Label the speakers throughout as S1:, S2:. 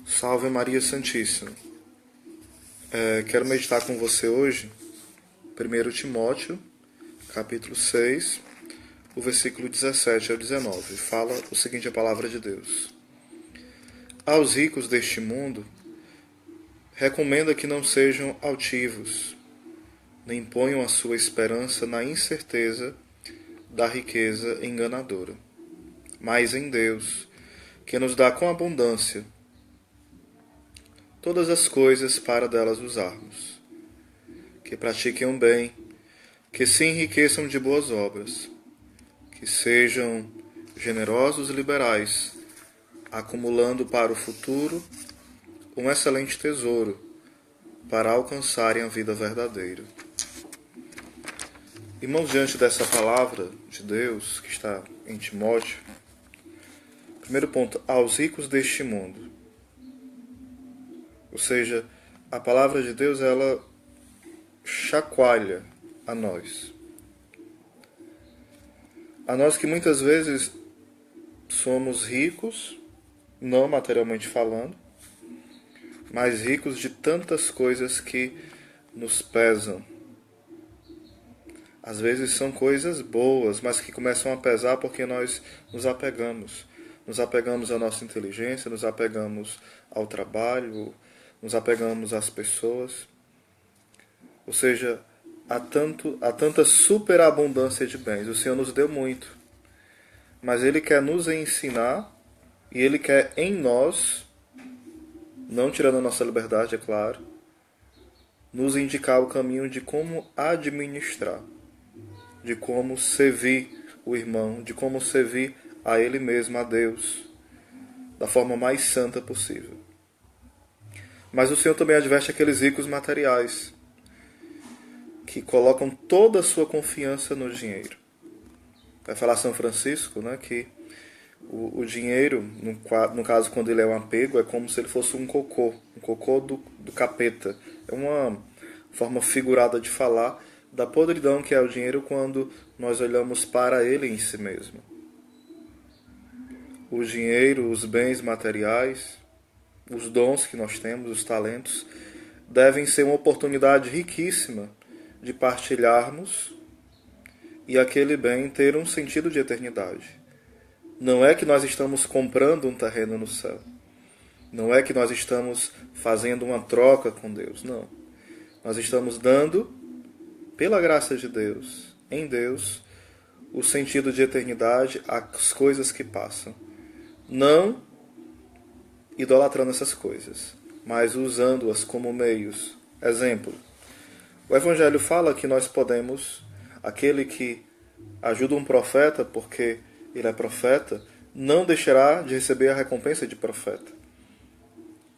S1: Salve Maria Santíssima. Quero meditar com você hoje 1 Timóteo, capítulo 6, o versículo 17 ao 19. Fala o seguinte a palavra de Deus. Aos ricos deste mundo, recomenda que não sejam altivos, nem ponham a sua esperança na incerteza da riqueza enganadora, mas em Deus, que nos dá com abundância todas as coisas para delas usarmos, que pratiquem o bem, que se enriqueçam de boas obras, que sejam generosos e liberais, acumulando para o futuro um excelente tesouro para alcançarem a vida verdadeira. Irmãos, diante dessa palavra de Deus que está em Timóteo, primeiro ponto, aos ricos deste mundo. Ou seja, a palavra de Deus, ela chacoalha a nós. A nós que muitas vezes somos ricos, não materialmente falando, mas ricos de tantas coisas que nos pesam. Às vezes são coisas boas, mas que começam a pesar porque nós nos apegamos. Nos apegamos à nossa inteligência, nos apegamos ao trabalho, nos apegamos às pessoas. Ou seja, há tanta superabundância de bens. O Senhor nos deu muito. Mas Ele quer nos ensinar e Ele quer em nós, não tirando a nossa liberdade, é claro, nos indicar o caminho de como administrar, de como servir o irmão, de como servir a Ele mesmo, a Deus, da forma mais santa possível. Mas o Senhor também adverte aqueles ricos materiais que colocam toda a sua confiança no dinheiro. Vai falar São Francisco, né, que o dinheiro, no caso quando ele é um apego, é como se ele fosse um cocô do capeta. É uma forma figurada de falar da podridão que é o dinheiro quando nós olhamos para ele em si mesmo. O dinheiro, os bens materiais, os dons que nós temos, os talentos, devem ser uma oportunidade riquíssima de partilharmos e aquele bem ter um sentido de eternidade. Não é que nós estamos comprando um terreno no céu. Não é que nós estamos fazendo uma troca com Deus. Não. Nós estamos dando, pela graça de Deus, em Deus, o sentido de eternidade às coisas que passam. Não idolatrando essas coisas, mas usando-as como meios. Exemplo, o Evangelho fala que nós podemos, aquele que ajuda um profeta porque ele é profeta, não deixará de receber a recompensa de profeta.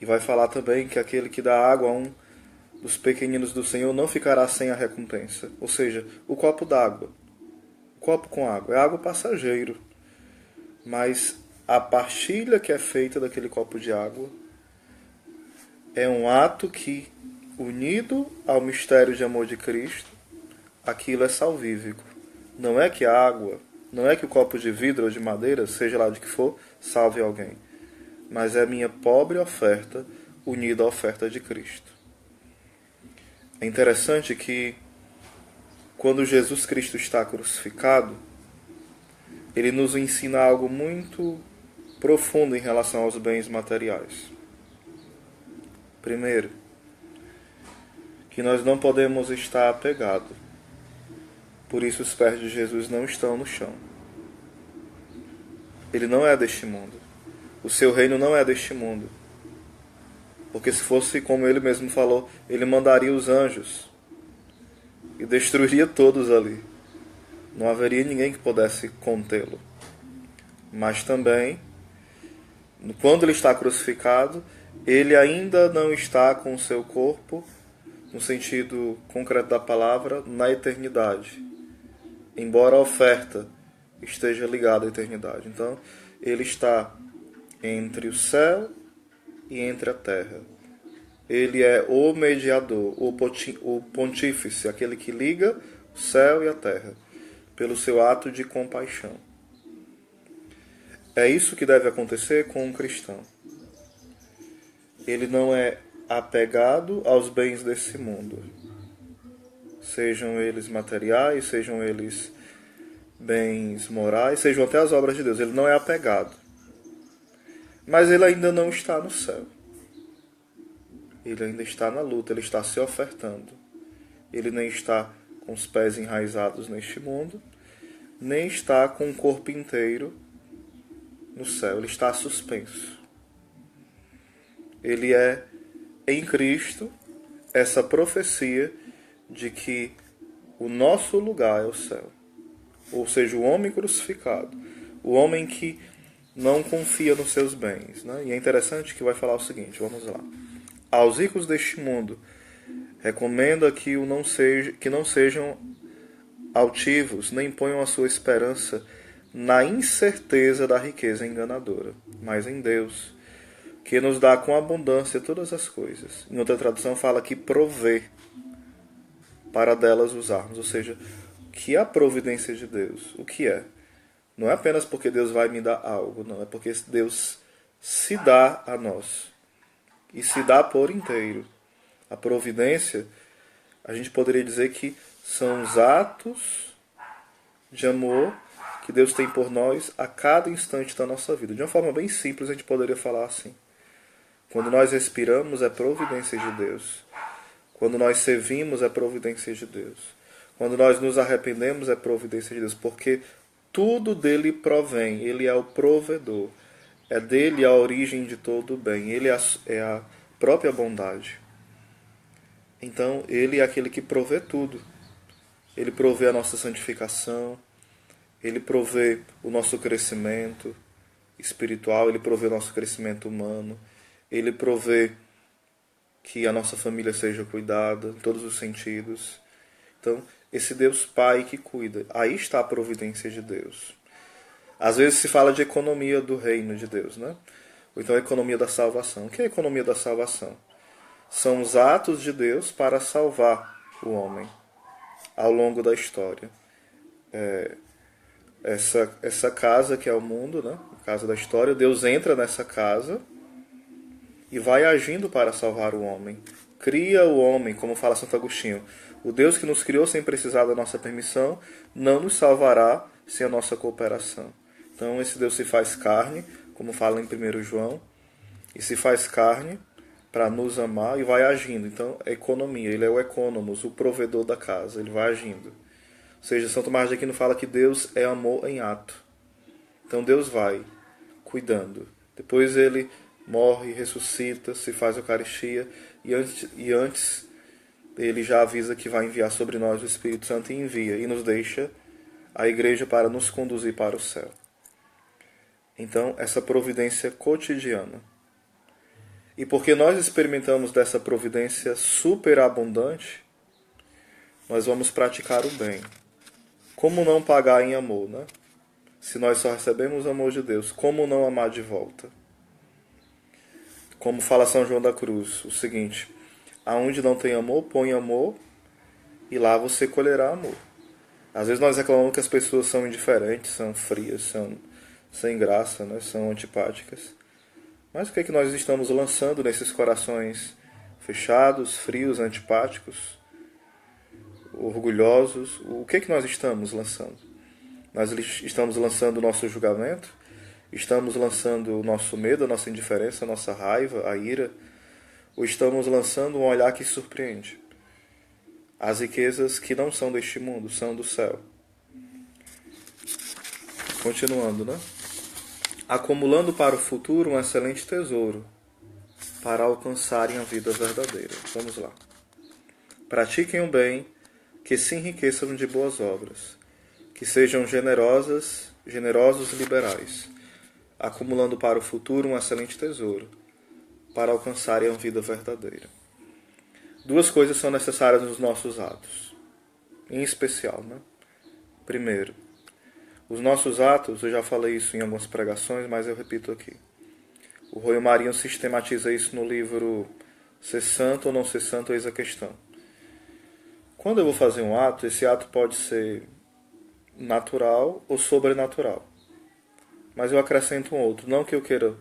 S1: E vai falar também que aquele que dá água a um dos pequeninos do Senhor não ficará sem a recompensa. Ou seja, o copo d'água, o copo com água, é água passageiro, mas a partilha que é feita daquele copo de água é um ato que, unido ao mistério de amor de Cristo, aquilo é salvífico. Não é que a água, não é que o copo de vidro ou de madeira, seja lá de que for, salve alguém. Mas é minha pobre oferta unida à oferta de Cristo. É interessante que, quando Jesus Cristo está crucificado, Ele nos ensina algo muito profundo em relação aos bens materiais. Primeiro, que nós não podemos estar apegados. Por isso os pés de Jesus não estão no chão. Ele não é deste mundo. O seu reino não é deste mundo. Porque se fosse como ele mesmo falou, ele mandaria os anjos e destruiria todos ali. Não haveria ninguém que pudesse contê-lo. Mas também, quando ele está crucificado, ele ainda não está com o seu corpo, no sentido concreto da palavra, na eternidade. Embora a oferta esteja ligada à eternidade. Então, ele está entre o céu e entre a terra. Ele é o mediador, o pontífice, aquele que liga o céu e a terra, pelo seu ato de compaixão. É isso que deve acontecer com um cristão. ele não é apegado aos bens desse mundo, sejam eles materiais, sejam eles bens morais, sejam até as obras de Deus. Ele não é apegado. Mas ele ainda não está no céu. Ele ainda está na luta, ele está se ofertando. Ele nem está com os pés enraizados neste mundo, nem está com o corpo inteiro no céu. Ele está suspenso. Ele é, em Cristo, essa profecia de que o nosso lugar é o céu. Ou seja, o homem crucificado. O homem que não confia nos seus bens. Né? E é interessante que vai falar o seguinte, vamos lá. Aos ricos deste mundo, recomenda que não sejam altivos, nem ponham a sua esperança na incerteza da riqueza enganadora, mas em Deus, que nos dá com abundância todas as coisas. Em outra tradução fala que provê para delas usarmos, ou seja, que é a providência de Deus. O que é? Não é apenas porque Deus vai me dar algo, não, é porque Deus se dá a nós. E se dá por inteiro. A providência, a gente poderia dizer que são os atos de amor que Deus tem por nós a cada instante da nossa vida. De uma forma bem simples, a gente poderia falar assim. Quando nós respiramos, é providência de Deus. Quando nós servimos, é providência de Deus. Quando nós nos arrependemos, é providência de Deus. Porque tudo dele provém. Ele é o provedor. É dele a origem de todo o bem. Ele é a própria bondade. Então, ele é aquele que provê tudo. Ele provê a nossa santificação. Ele provê o nosso crescimento espiritual. Ele provê o nosso crescimento humano. Ele provê que a nossa família seja cuidada em todos os sentidos. Então, esse Deus Pai que cuida. Aí está a providência de Deus. Às vezes se fala de economia do reino de Deus, né? Ou então a economia da salvação. O que é a economia da salvação? São os atos de Deus para salvar o homem ao longo da história. Essa casa que é o mundo, né? A casa da história, Deus entra nessa casa e vai agindo para salvar o homem. Cria o homem, como fala Santo Agostinho. O Deus que nos criou sem precisar da nossa permissão não nos salvará sem a nossa cooperação. Então esse Deus se faz carne, como fala em 1 João, e se faz carne para nos amar e vai agindo. Então é economia, ele é o economos, o provedor da casa, ele vai agindo. Ou seja, São Tomás de Aquino fala que Deus é amor em ato. Então Deus vai cuidando. Depois ele morre, ressuscita, se faz Eucaristia e antes ele já avisa que vai enviar sobre nós o Espírito Santo e envia e nos deixa a igreja para nos conduzir para o céu. Então, essa providência cotidiana. E porque nós experimentamos dessa providência superabundante, nós vamos praticar o bem. Como não pagar em amor, né? Se nós só recebemos o amor de Deus, como não amar de volta? Como fala São João da Cruz, o seguinte: aonde não tem amor, põe amor e lá você colherá amor. Às vezes nós reclamamos que as pessoas são indiferentes, são frias, são sem graça, né? São antipáticas. Mas o que é que nós estamos lançando nesses corações fechados, frios, antipáticos, orgulhosos? O que é que nós estamos lançando? Nós estamos lançando o nosso julgamento? Estamos lançando o nosso medo, a nossa indiferença, a nossa raiva, a ira? Ou estamos lançando um olhar que surpreende? As riquezas que não são deste mundo, são do céu. Continuando, né? Acumulando para o futuro um excelente tesouro, para alcançarem a vida verdadeira. Vamos lá. Pratiquem o bem, que se enriqueçam de boas obras, que sejam generosos e liberais, acumulando para o futuro um excelente tesouro, para alcançarem a vida verdadeira. Duas coisas são necessárias nos nossos atos, em especial, né? Primeiro, os nossos atos, eu já falei isso em algumas pregações, mas eu repito aqui. O Royo Marinho sistematiza isso no livro Ser Santo ou Não Ser Santo, eis a questão. Quando eu vou fazer um ato, esse ato pode ser natural ou sobrenatural. Mas eu acrescento um outro. Não que eu queira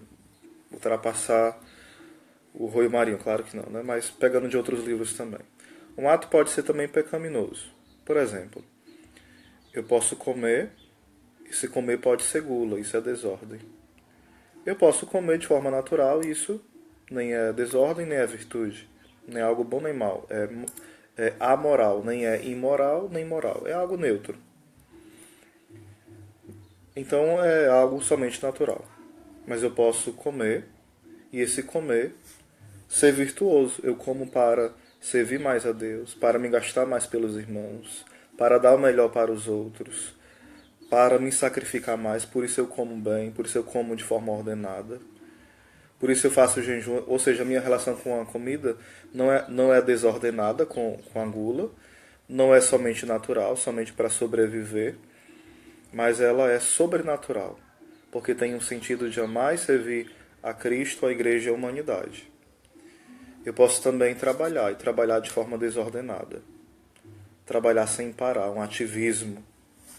S1: ultrapassar o Rui Marinho, claro que não, né? Mas pegando de outros livros também. Um ato pode ser também pecaminoso. Por exemplo, eu posso comer, e se comer pode ser gula, isso é desordem. Eu posso comer de forma natural, e isso nem é desordem, nem é virtude. Nem é algo bom nem mal. É amoral, nem é imoral nem moral. É algo neutro. Então é algo somente natural. Mas eu posso comer, e esse comer ser virtuoso. Eu como para servir mais a Deus, para me gastar mais pelos irmãos, para dar o melhor para os outros, para me sacrificar mais. Por isso eu como bem, por isso eu como de forma ordenada. Por isso eu faço jejum, ou seja, a minha relação com a comida não é desordenada com a gula, não é somente natural, somente para sobreviver, mas ela é sobrenatural, porque tem um sentido de amar e servir a Cristo, a Igreja e a humanidade. Eu posso também trabalhar, e trabalhar de forma desordenada. Trabalhar sem parar, um ativismo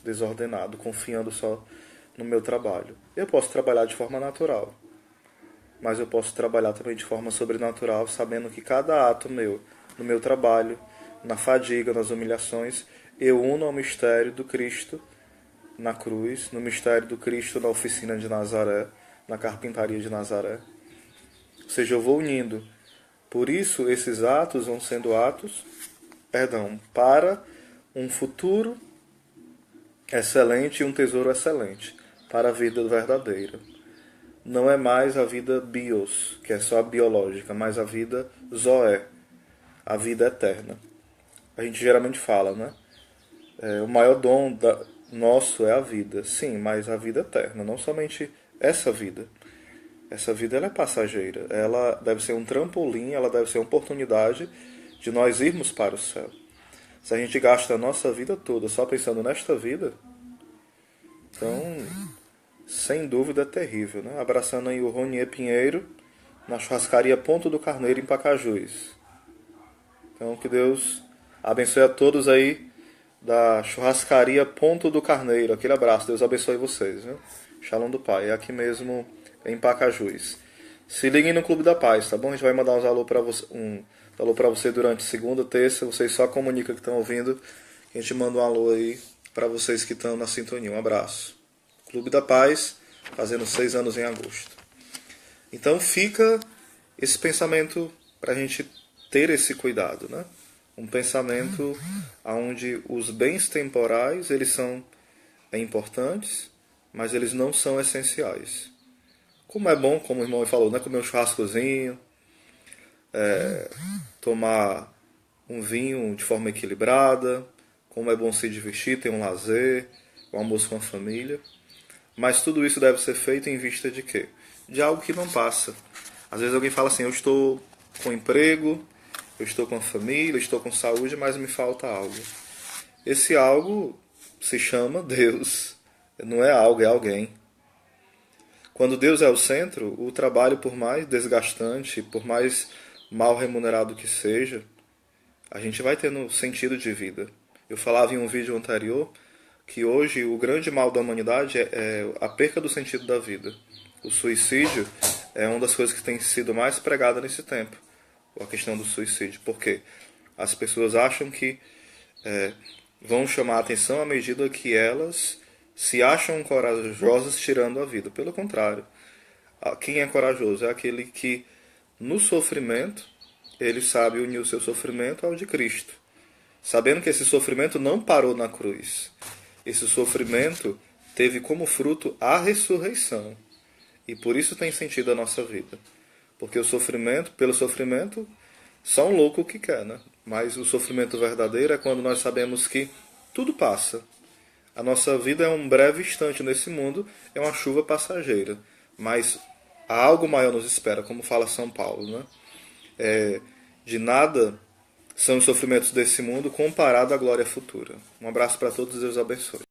S1: desordenado, confiando só no meu trabalho. Eu posso trabalhar de forma natural, mas eu posso trabalhar também de forma sobrenatural, sabendo que cada ato meu, no meu trabalho, na fadiga, nas humilhações, eu uno ao mistério do Cristo na cruz, no mistério do Cristo na oficina de Nazaré, na carpintaria de Nazaré. Ou seja, eu vou unindo. Por isso, esses atos vão sendo atos, para um futuro excelente e um tesouro excelente, para a vida verdadeira. Não é mais a vida bios, que é só a biológica, mas a vida zoé, a vida eterna. A gente geralmente fala, né? O maior dom nosso é a vida. Sim, mas a vida eterna, não somente essa vida. Essa vida ela é passageira. Ela deve ser um trampolim, ela deve ser uma oportunidade de nós irmos para o céu. Se a gente gasta a nossa vida toda só pensando nesta vida, então, sem dúvida é terrível, né? Abraçando aí o Ronier Pinheiro, na churrascaria Ponto do Carneiro, em Pacajus. Então, que Deus abençoe a todos aí da churrascaria Ponto do Carneiro. Aquele abraço, Deus abençoe vocês, viu? Shalom do Pai, é aqui mesmo em Pacajus. Se liguem no Clube da Paz, tá bom? A gente vai mandar uns alô pra você, alô pra você durante segunda, terça. Vocês só comunicam que estão ouvindo. A gente manda um alô aí para vocês que estão na sintonia. Um abraço. Clube da Paz, fazendo 6 anos em agosto. Então fica esse pensamento para a gente ter esse cuidado, né? Um pensamento onde os bens temporais eles são importantes, mas eles não são essenciais. Como é bom, como o irmão falou, né? Comer um churrascozinho, tomar um vinho de forma equilibrada, como é bom se divertir, ter um lazer, um almoço com a família. Mas tudo isso deve ser feito em vista de quê? De algo que não passa. Às vezes alguém fala assim, eu estou com emprego, eu estou com a família, eu estou com saúde, mas me falta algo. Esse algo se chama Deus. Não é algo, é alguém. Quando Deus é o centro, o trabalho, por mais desgastante, por mais mal remunerado que seja, a gente vai tendo sentido de vida. Eu falava em um vídeo anterior que hoje o grande mal da humanidade é a perca do sentido da vida. O suicídio é uma das coisas que tem sido mais pregada nesse tempo. A questão do suicídio. Porque as pessoas acham que vão chamar a atenção à medida que elas se acham corajosas tirando a vida. Pelo contrário. Quem é corajoso? É aquele que no sofrimento ele sabe unir o seu sofrimento ao de Cristo. Sabendo que esse sofrimento não parou na cruz. Esse sofrimento teve como fruto a ressurreição. E por isso tem sentido a nossa vida. Porque o sofrimento, pelo sofrimento, só um louco que quer, né? Mas o sofrimento verdadeiro é quando nós sabemos que tudo passa. A nossa vida é um breve instante nesse mundo, é uma chuva passageira. Mas algo maior nos espera, como fala São Paulo, né? De nada são os sofrimentos desse mundo comparado à glória futura. Um abraço para todos, Deus abençoe.